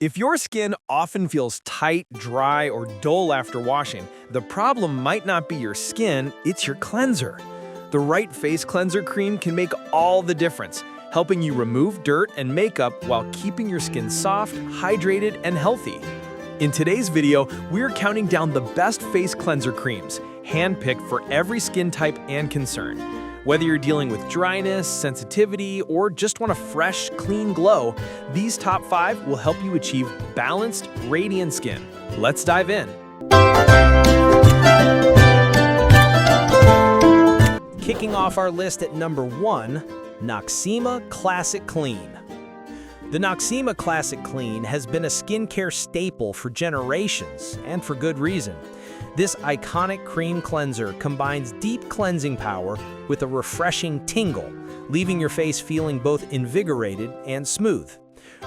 If your skin often feels tight, dry, or dull after washing, the problem might not be your skin, it's your cleanser. The right face cleanser cream can make all the difference, helping you remove dirt and makeup while keeping your skin soft, hydrated, and healthy. In today's video, we're counting down the best face cleanser creams, handpicked for every skin type and concern. Whether you're dealing with dryness, sensitivity, or just want a fresh, clean glow, these top 5 will help you achieve balanced, radiant skin. Let's dive in. Kicking off our list at number 1, Noxzema Classic Clean. The Noxzema Classic Clean has been a skincare staple for generations, and for good reason. This iconic cream cleanser combines deep cleansing power with a refreshing tingle, leaving your face feeling both invigorated and smooth.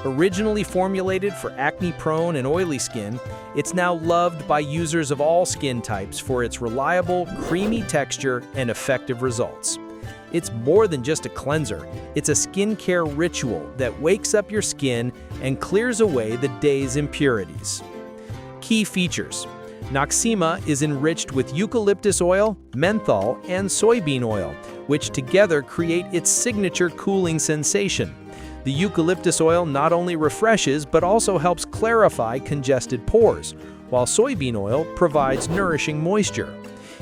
Originally formulated for acne-prone and oily skin, it's now loved by users of all skin types for its reliable, creamy texture and effective results. It's more than just a cleanser, it's a skincare ritual that wakes up your skin and clears away the day's impurities. Key features. Noxzema is enriched with eucalyptus oil, menthol, and soybean oil, which together create its signature cooling sensation. The eucalyptus oil not only refreshes but also helps clarify congested pores, while soybean oil provides nourishing moisture.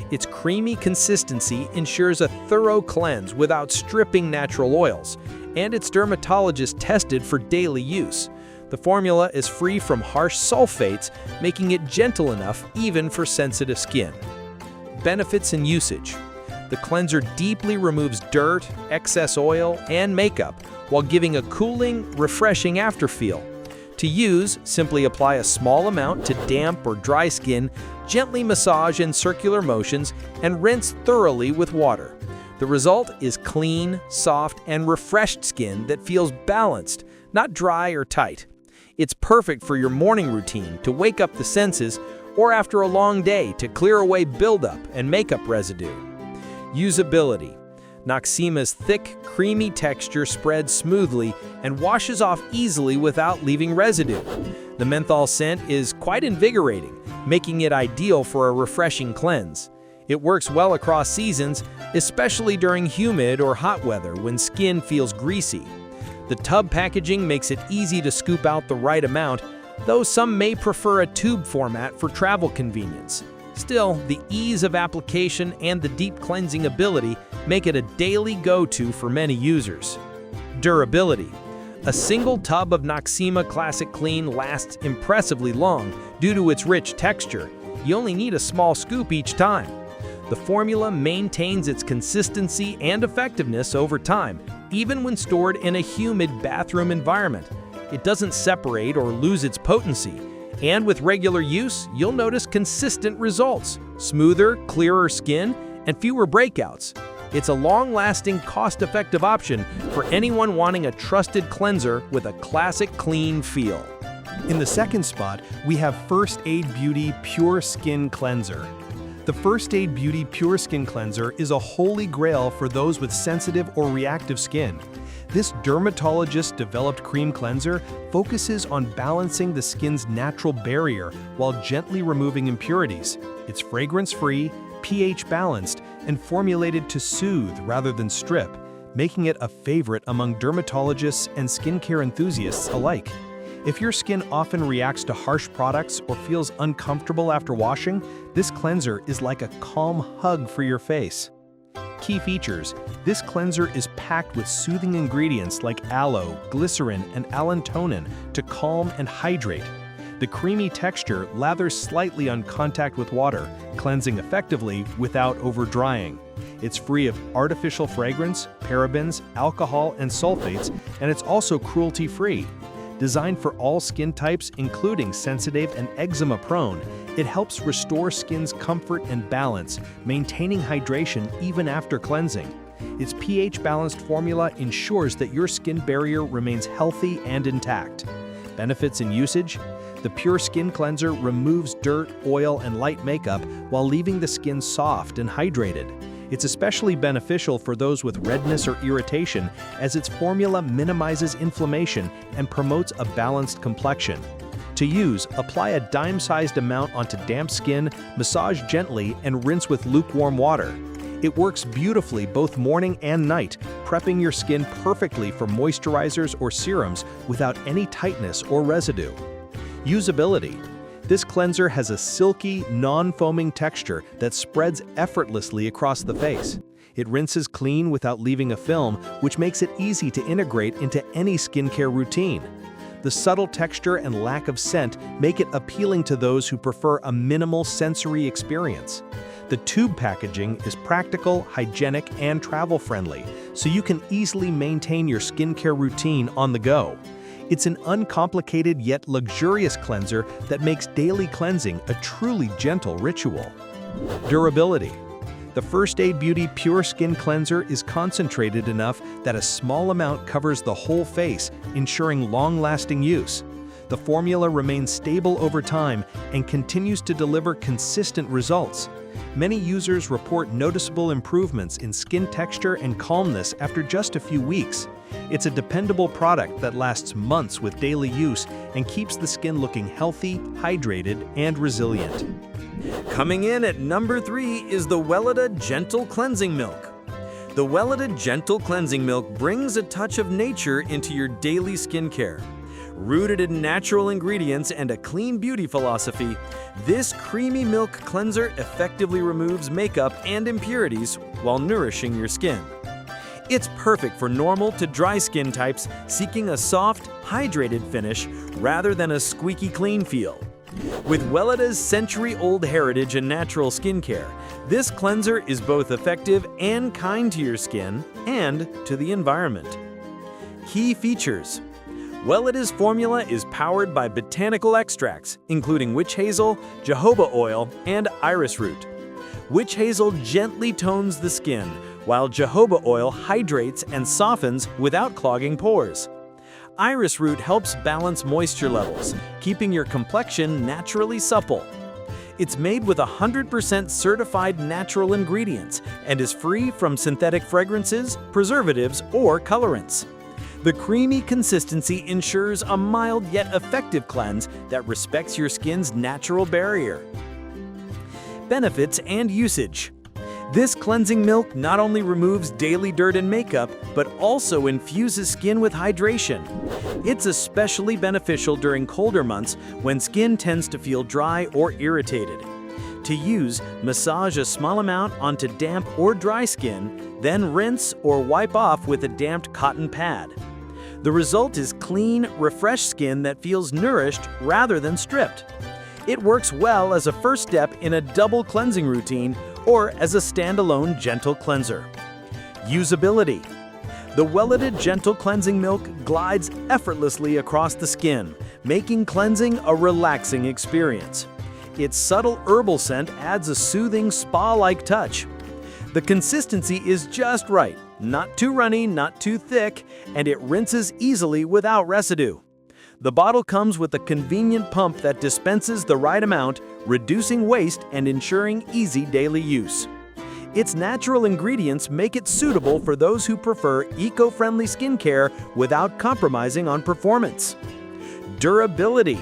Its creamy consistency ensures a thorough cleanse without stripping natural oils, and it's dermatologist tested for daily use. The formula is free from harsh sulfates, making it gentle enough even for sensitive skin. Benefits and usage. The cleanser deeply removes dirt, excess oil, and makeup, while giving a cooling, refreshing afterfeel. To use, simply apply a small amount to damp or dry skin, gently massage in circular motions, and rinse thoroughly with water. The result is clean, soft, and refreshed skin that feels balanced, not dry or tight. It's perfect for your morning routine to wake up the senses or after a long day to clear away buildup and makeup residue. Usability. Noxzema's thick, creamy texture spreads smoothly and washes off easily without leaving residue. The menthol scent is quite invigorating, making it ideal for a refreshing cleanse. It works well across seasons, especially during humid or hot weather when skin feels greasy. The tub packaging makes it easy to scoop out the right amount, though some may prefer a tube format for travel convenience. Still, the ease of application and the deep cleansing ability make it a daily go-to for many users. Durability. A single tub of Noxzema Classic Clean lasts impressively long due to its rich texture. You only need a small scoop each time. The formula maintains its consistency and effectiveness over time, even when stored in a humid bathroom environment. It doesn't separate or lose its potency, and with regular use, you'll notice consistent results, smoother, clearer skin, and fewer breakouts. It's a long-lasting, cost-effective option for anyone wanting a trusted cleanser with a classic clean feel. In the second spot, we have First Aid Beauty Pure Skin Cleanser. The First Aid Beauty Pure Skin Cleanser is a holy grail for those with sensitive or reactive skin. This dermatologist-developed cream cleanser focuses on balancing the skin's natural barrier while gently removing impurities. It's fragrance-free, pH-balanced, and formulated to soothe rather than strip, making it a favorite among dermatologists and skincare enthusiasts alike. If your skin often reacts to harsh products or feels uncomfortable after washing, this cleanser is like a calm hug for your face. Key features. This cleanser is packed with soothing ingredients like aloe, glycerin, and allantonin to calm and hydrate. The creamy texture lathers slightly on contact with water, cleansing effectively without over-drying. It's free of artificial fragrance, parabens, alcohol, and sulfates, and it's also cruelty-free. Designed for all skin types, including sensitive and eczema-prone, it helps restore skin's comfort and balance, maintaining hydration even after cleansing. Its pH-balanced formula ensures that your skin barrier remains healthy and intact. Benefits and usage. The Pure Skin Cleanser removes dirt, oil, and light makeup while leaving the skin soft and hydrated. It's especially beneficial for those with redness or irritation, as its formula minimizes inflammation and promotes a balanced complexion. To use, apply a dime-sized amount onto damp skin, massage gently, and rinse with lukewarm water. It works beautifully both morning and night, prepping your skin perfectly for moisturizers or serums without any tightness or residue. Usability. This cleanser has a silky, non-foaming texture that spreads effortlessly across the face. It rinses clean without leaving a film, which makes it easy to integrate into any skincare routine. The subtle texture and lack of scent make it appealing to those who prefer a minimal sensory experience. The tube packaging is practical, hygienic, and travel-friendly, so you can easily maintain your skincare routine on the go. It's an uncomplicated yet luxurious cleanser that makes daily cleansing a truly gentle ritual. Durability. The First Aid Beauty Pure Skin Cleanser is concentrated enough that a small amount covers the whole face, ensuring long-lasting use. The formula remains stable over time and continues to deliver consistent results. Many users report noticeable improvements in skin texture and calmness after just a few weeks. It's a dependable product that lasts months with daily use and keeps the skin looking healthy, hydrated, and resilient. Coming in at number 3 is the Weleda Gentle Cleansing Milk. The Weleda Gentle Cleansing Milk brings a touch of nature into your daily skincare. Rooted in natural ingredients and a clean beauty philosophy, this creamy milk cleanser effectively removes makeup and impurities while nourishing your skin. It's perfect for normal to dry skin types seeking a soft, hydrated finish rather than a squeaky clean feel. With Weleda's century-old heritage in natural skincare, this cleanser is both effective and kind to your skin and to the environment. Key features. Weleda's formula is powered by botanical extracts, including witch hazel, jojoba oil, and iris root. Witch hazel gently tones the skin, while jojoba oil hydrates and softens without clogging pores. Iris root helps balance moisture levels, keeping your complexion naturally supple. It's made with 100% certified natural ingredients and is free from synthetic fragrances, preservatives, or colorants. The creamy consistency ensures a mild yet effective cleanse that respects your skin's natural barrier. Benefits and usage. This cleansing milk not only removes daily dirt and makeup, but also infuses skin with hydration. It's especially beneficial during colder months when skin tends to feel dry or irritated. To use, massage a small amount onto damp or dry skin, then rinse or wipe off with a damped cotton pad. The result is clean, refreshed skin that feels nourished rather than stripped. It works well as a first step in a double cleansing routine or as a standalone gentle cleanser. Usability. The Weleda Gentle Cleansing Milk glides effortlessly across the skin, making cleansing a relaxing experience. Its subtle herbal scent adds a soothing spa-like touch. The consistency is just right, not too runny, not too thick, and it rinses easily without residue. The bottle comes with a convenient pump that dispenses the right amount, reducing waste and ensuring easy daily use. Its natural ingredients make it suitable for those who prefer eco-friendly skincare without compromising on performance. Durability.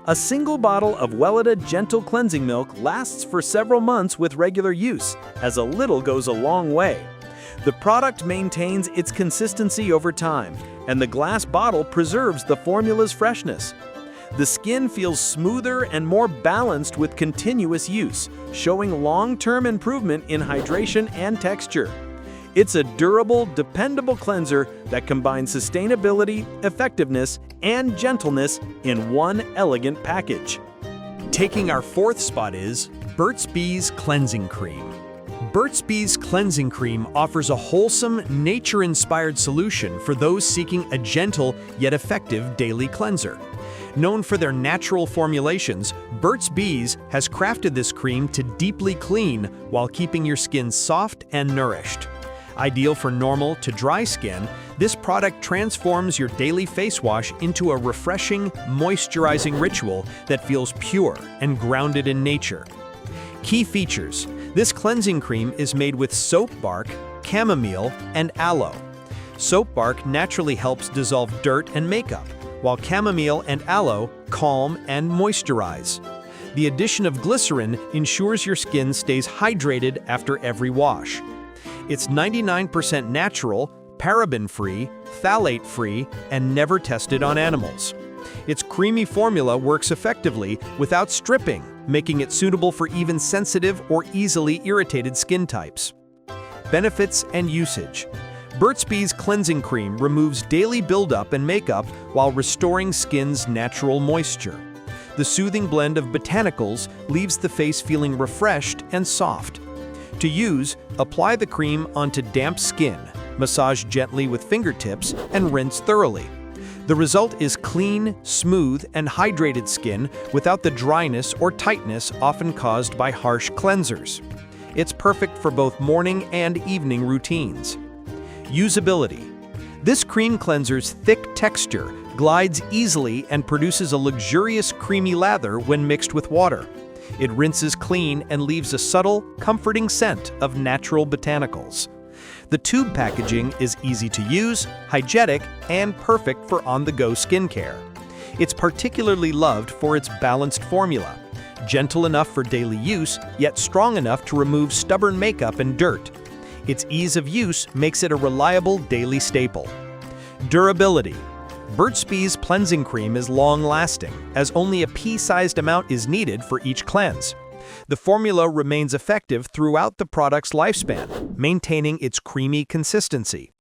A single bottle of Weleda Gentle Cleansing Milk lasts for several months with regular use, as a little goes a long way. The product maintains its consistency over time, and the glass bottle preserves the formula's freshness. The skin feels smoother and more balanced with continuous use, showing long-term improvement in hydration and texture. It's a durable, dependable cleanser that combines sustainability, effectiveness, and gentleness in one elegant package. Taking our 4th spot is Burt's Bees Cleansing Cream. Burt's Bees Cleansing Cream offers a wholesome, nature-inspired solution for those seeking a gentle yet effective daily cleanser. Known for their natural formulations, Burt's Bees has crafted this cream to deeply clean while keeping your skin soft and nourished. Ideal for normal to dry skin, this product transforms your daily face wash into a refreshing, moisturizing ritual that feels pure and grounded in nature. Key features. This cleansing cream is made with soap bark, chamomile, and aloe. Soap bark naturally helps dissolve dirt and makeup, while chamomile and aloe calm and moisturize. The addition of glycerin ensures your skin stays hydrated after every wash. It's 99% natural, paraben-free, phthalate-free, and never tested on animals. Its creamy formula works effectively without stripping, making it suitable for even sensitive or easily irritated skin types. Benefits and usage. Burt's Bees Cleansing Cream removes daily buildup and makeup while restoring skin's natural moisture. The soothing blend of botanicals leaves the face feeling refreshed and soft. To use, apply the cream onto damp skin, massage gently with fingertips, and rinse thoroughly. The result is clean, smooth, and hydrated skin without the dryness or tightness often caused by harsh cleansers. It's perfect for both morning and evening routines. Usability. This cream cleanser's thick texture glides easily and produces a luxurious creamy lather when mixed with water. It rinses clean and leaves a subtle, comforting scent of natural botanicals. The tube packaging is easy to use, hygienic, and perfect for on-the-go skincare. It's particularly loved for its balanced formula, gentle enough for daily use, yet strong enough to remove stubborn makeup and dirt. Its ease of use makes it a reliable daily staple. Durability. Burt's Bees Cleansing Cream is long-lasting, as only a pea-sized amount is needed for each cleanse. The formula remains effective throughout the product's lifespan, maintaining its creamy consistency.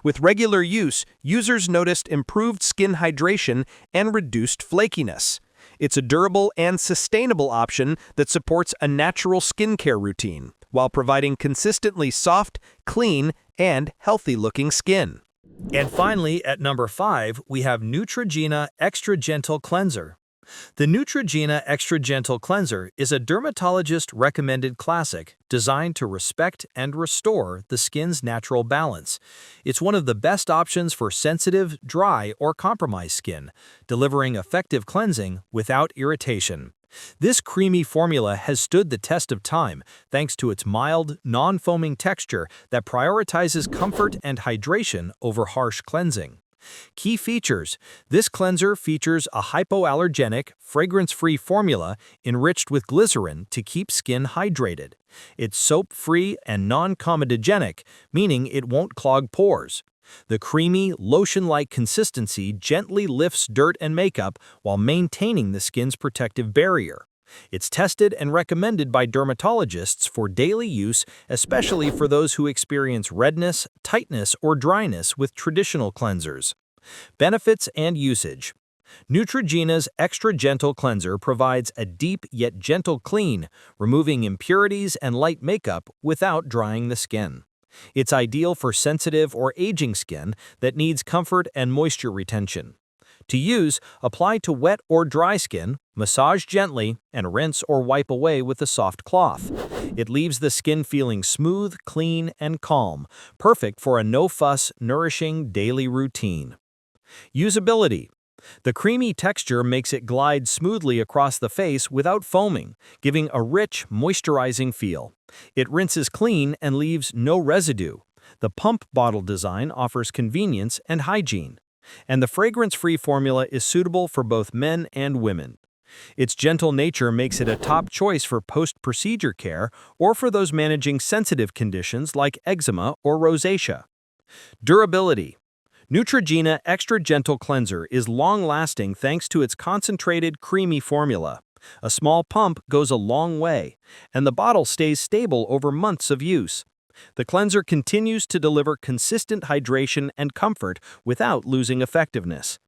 With regular use, users noticed improved skin hydration and reduced flakiness. It's a durable and sustainable option that supports a natural skincare routine, while providing consistently soft, clean, and healthy-looking skin. And finally, at number 5, we have Neutrogena Extra Gentle Cleanser. The Neutrogena Extra Gentle Cleanser is a dermatologist-recommended classic designed to respect and restore the skin's natural balance. It's one of the best options for sensitive, dry, or compromised skin, delivering effective cleansing without irritation. This creamy formula has stood the test of time thanks to its mild, non-foaming texture that prioritizes comfort and hydration over harsh cleansing. Key features. This cleanser features a hypoallergenic, fragrance-free formula enriched with glycerin to keep skin hydrated. It's soap-free and non-comedogenic, meaning it won't clog pores. The creamy, lotion-like consistency gently lifts dirt and makeup while maintaining the skin's protective barrier. It's tested and recommended by dermatologists for daily use, especially for those who experience redness, tightness, or dryness with traditional cleansers. Benefits and usage. Neutrogena's Extra Gentle Cleanser provides a deep yet gentle clean, removing impurities and light makeup without drying the skin. It's ideal for sensitive or aging skin that needs comfort and moisture retention. To use, apply to wet or dry skin, massage gently, and rinse or wipe away with a soft cloth. It leaves the skin feeling smooth, clean, and calm, perfect for a no-fuss, nourishing daily routine. Usability. The creamy texture makes it glide smoothly across the face without foaming, giving a rich, moisturizing feel. It rinses clean and leaves no residue. The pump bottle design offers convenience and hygiene. And the fragrance-free formula is suitable for both men and women. Its gentle nature makes it a top choice for post-procedure care or for those managing sensitive conditions like eczema or rosacea. Durability. Neutrogena Extra Gentle Cleanser is long-lasting thanks to its concentrated, creamy formula. A small pump goes a long way, and the bottle stays stable over months of use. The cleanser continues to deliver consistent hydration and comfort without losing effectiveness.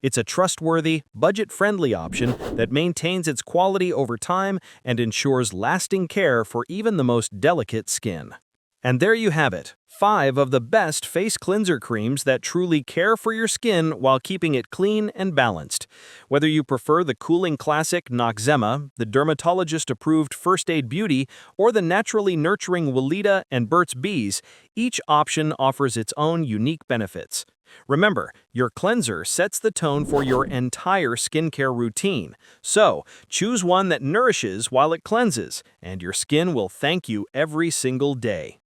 It's a trustworthy, budget-friendly option that maintains its quality over time and ensures lasting care for even the most delicate skin. And there you have it, 5 of the best face cleanser creams that truly care for your skin while keeping it clean and balanced. Whether you prefer the cooling classic Noxzema, the dermatologist-approved First Aid Beauty, or the naturally nurturing Weleda and Burt's Bees, each option offers its own unique benefits. Remember, your cleanser sets the tone for your entire skincare routine. So, choose one that nourishes while it cleanses, and your skin will thank you every single day.